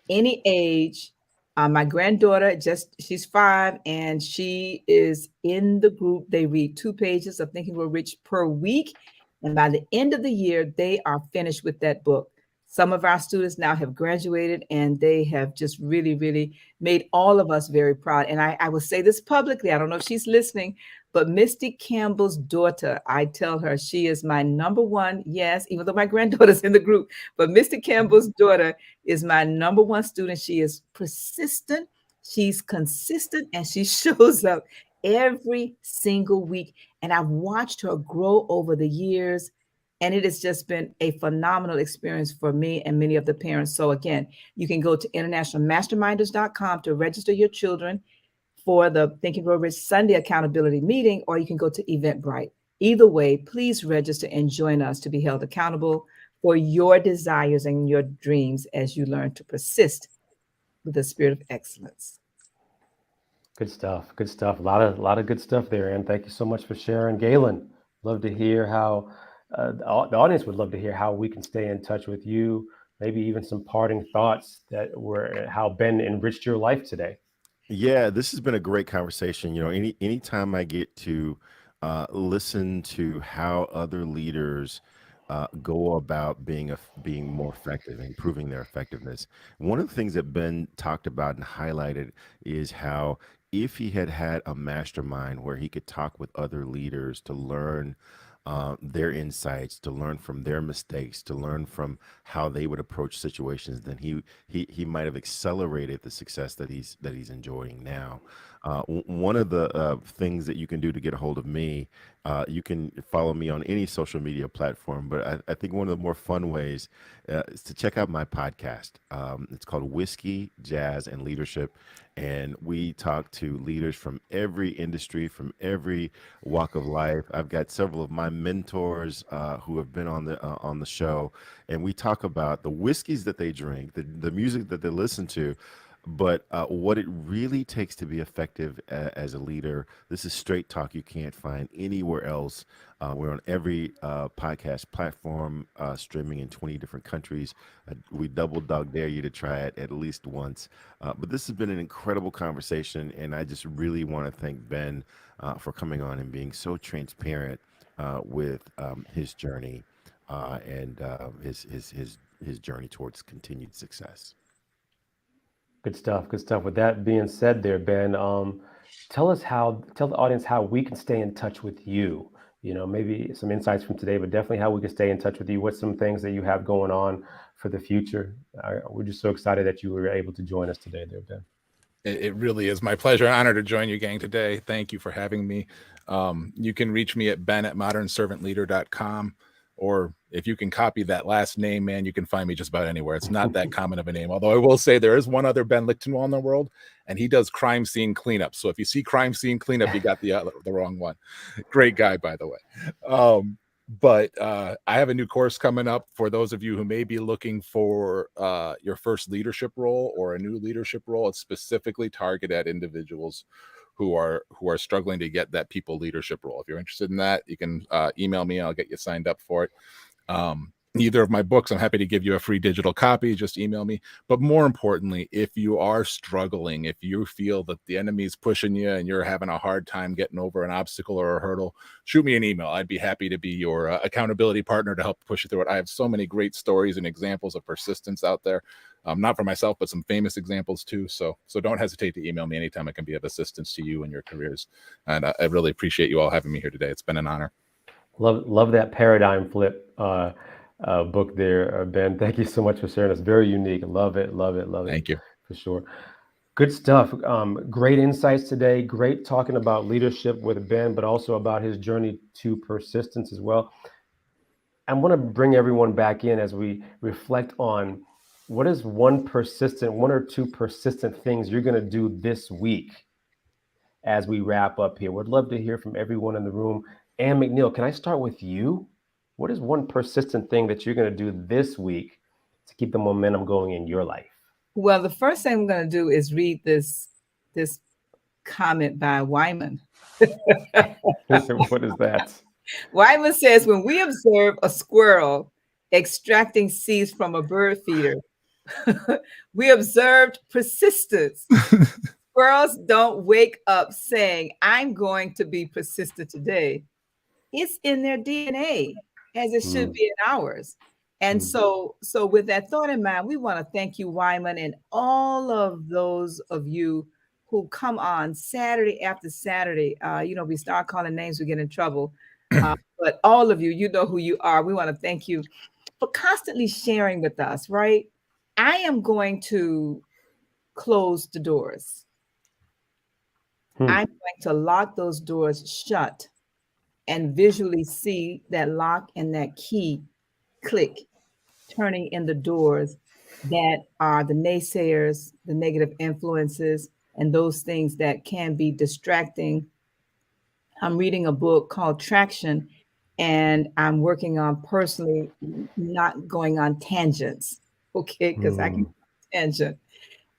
any age. My granddaughter, she's 5, and she is in the group. They read 2 pages of Think and Grow Rich per week. And by the end of the year, they are finished with that book. Some of our students now have graduated, and they have just really, really made all of us very proud. And I will say this publicly. I don't know if she's listening, but Misty Campbell's daughter, I tell her she is my number one. Yes, even though my granddaughter's in the group, but Misty Campbell's daughter is my number one student. She is persistent, she's consistent, and she shows up every single week. And I've watched her grow over the years. And it has just been a phenomenal experience for me and many of the parents. So again, you can go to internationalmasterminders.com to register your children for the Think and Grow Rich Sunday accountability meeting, or you can go to Eventbrite. Either way, please register and join us to be held accountable for your desires and your dreams as you learn to persist with the spirit of excellence. Good stuff. Good stuff. A lot of good stuff there. And thank you so much for sharing. Galen, love to hear how the audience would love to hear how we can stay in touch with you. Maybe even some parting thoughts how Ben enriched your life today. Yeah, this has been a great conversation. Anytime I get to listen to how other leaders go about being more effective, improving their effectiveness. One of the things that Ben talked about and highlighted is how if he had had a mastermind where he could talk with other leaders to learn their insights, to learn from their mistakes, to learn from how they would approach situations, then he might have accelerated the success that he's enjoying now. One of the things that you can do to get a hold of me, you can follow me on any social media platform, but I think one of the more fun ways is to check out my podcast. It's called Whiskey, Jazz, and Leadership. And we talk to leaders from every industry, from every walk of life. I've got several of my mentors who have been on the show, and we talk about the whiskeys that they drink, the music that they listen to, but what it really takes to be effective as a leader. This is straight talk you can't find anywhere else. We're on every podcast platform, streaming in 20 different countries. We double dog dare you to try it at least once. But this has been an incredible conversation, and I just really want to thank Ben for coming on and being so transparent with his journey and his journey towards continued success. Good stuff. Good stuff. With that being said there, Ben, tell the audience how we can stay in touch with you. Maybe some insights from today, but definitely how we can stay in touch with you. What's some things that you have going on for the future? We're just so excited that you were able to join us today there, Ben. It really is my pleasure and honor to join you, gang, today. Thank you for having me. You can reach me at ben@modernservantleader.com. Or if you can copy that last name, man, you can find me just about anywhere. It's not that common of a name. Although I will say there is one other Ben Lichtenwalner in the world, and he does crime scene cleanup. So if you see crime scene cleanup, you got the wrong one. Great guy, by the way. But I have a new course coming up for those of you who may be looking for your first leadership role or a new leadership role. It's specifically targeted at individuals who are struggling to get that people leadership role. If you're interested in that, you can email me. I'll get you signed up for it. either of my books, I'm happy to give you a free digital copy. Just email me. But more importantly, if you are struggling, if you feel that the enemy's pushing you and you're having a hard time getting over an obstacle or a hurdle, shoot me an email. I'd be happy to be your accountability partner to help push you through it. I have so many great stories and examples of persistence out there. Not for myself, but some famous examples too. So don't hesitate to email me anytime I can be of assistance to you and your careers. And I really appreciate you all having me here today. It's been an honor. Love that paradigm flip book there, Ben. Thank you so much for sharing. It's very unique. Love it. Thank you. For sure. Good stuff. Great insights today. Great talking about leadership with Ben, but also about his journey to persistence as well. I want to bring everyone back in as we reflect on what is one or two persistent things you're going to do this week as we wrap up here. Would love to hear from everyone in the room. Ann McNeil, can I start with you? What is one persistent thing that you're going to do this week to keep the momentum going in your life? Well, the first thing I'm going to do is read this comment by Wyman. What is that? Wyman says, when we observe a squirrel extracting seeds from a bird feeder, we observed persistence. Squirrels don't wake up saying, I'm going to be persistent today. It's in their DNA, as it should be in ours. And so with that thought in mind, we want to thank you, Wyman, and all of those of you who come on Saturday after Saturday. We start calling names, we get in trouble. But all of you, you know who you are. We want to thank you for constantly sharing with us, right? I am going to close the doors. I'm going to lock those doors shut and visually see that lock and that key click, turning in the doors that are the naysayers, the negative influences, and those things that can be distracting. I'm reading a book called Traction, and I'm working on personally not going on tangents, okay? Because I can tangent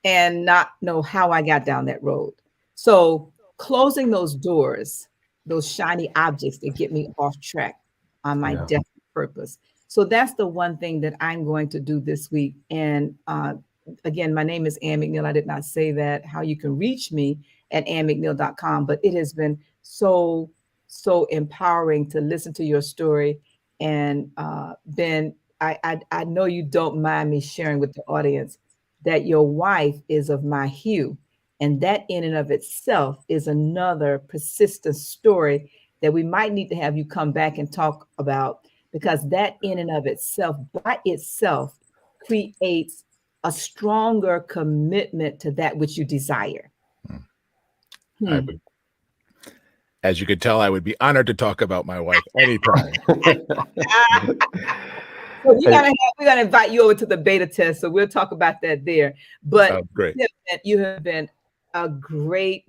and not know how I got down that road. So closing those doors, those shiny objects that get me off track on my definite purpose. So that's the one thing that I'm going to do this week. And again, my name is Ann McNeil. I did not say that. How you can reach me at annmcneil.com, but it has been so empowering to listen to your story. And Ben, I know you don't mind me sharing with the audience that your wife is of my hue. And that in and of itself is another persistent story that we might need to have you come back and talk about, because that in and of itself, by itself, creates a stronger commitment to that which you desire. As you could tell, I would be honored to talk about my wife anytime. So we're gonna invite you over to the beta test, so we'll talk about that there. But great. You have been a great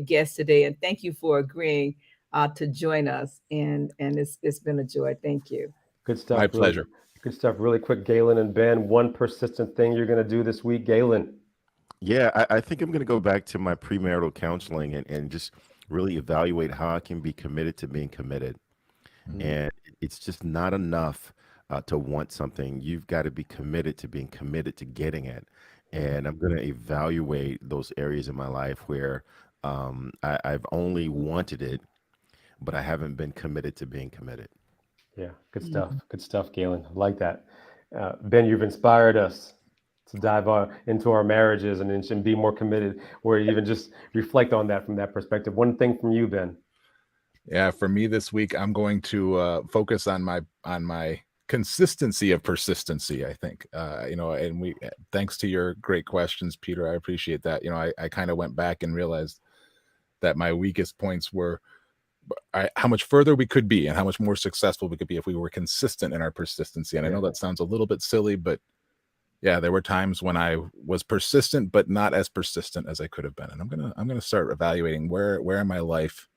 guest today, and thank you for agreeing to join us. And it's been a joy. Thank you. Good stuff. My pleasure. Good stuff. Really quick, Galen and Ben, one persistent thing you're going to do this week, Galen. Yeah, I think I'm going to go back to my premarital counseling and just really evaluate how I can be committed to being committed. And it's just not enough to want something. You've got to be committed to being committed to getting it. And I'm going to evaluate those areas in my life where I've only wanted it, but I haven't been committed to being committed. Yeah, good stuff. Good stuff, Galen. I like that. Ben, you've inspired us to dive into our marriages and be more committed, or even just reflect on that from that perspective. One thing from you, Ben. Yeah, for me this week, I'm going to focus on my consistency of persistency, I think. And thanks to your great questions, Peter, I appreciate that. I kind of went back and realized that my weakest points were how much further we could be and how much more successful we could be if we were consistent in our persistency. And I know that sounds a little bit silly, but yeah, there were times when I was persistent, but not as persistent as I could have been. And I'm gonna start evaluating where in my life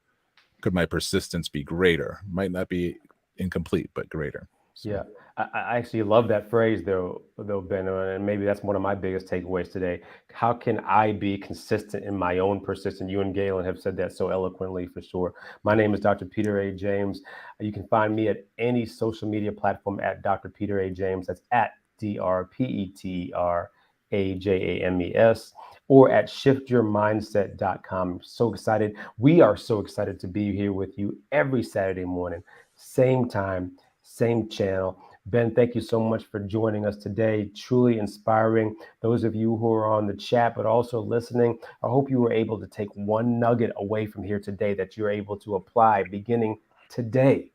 could my persistence be greater. Might not be incomplete, but greater. So. Yeah, I actually love that phrase though, Ben, and maybe that's one of my biggest takeaways today. How can I be consistent in my own persistence? You and Galen have said that so eloquently for sure. My name is Dr. Peter A. James. You can find me at any social media platform at Dr. Peter A. James. That's at DrPeterAjames or at shiftyourmindset.com. I'm so excited. We are so excited to be here with you every Saturday morning, same time, same channel. Ben, thank you so much for joining us today. Truly inspiring. Those of you who are on the chat, but also listening, I hope you were able to take one nugget away from here today that you're able to apply beginning today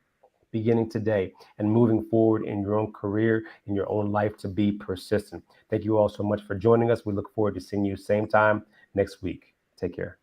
and moving forward in your own career, in your own life to be persistent. Thank you all so much for joining us. We look forward to seeing you same time next week. Take care.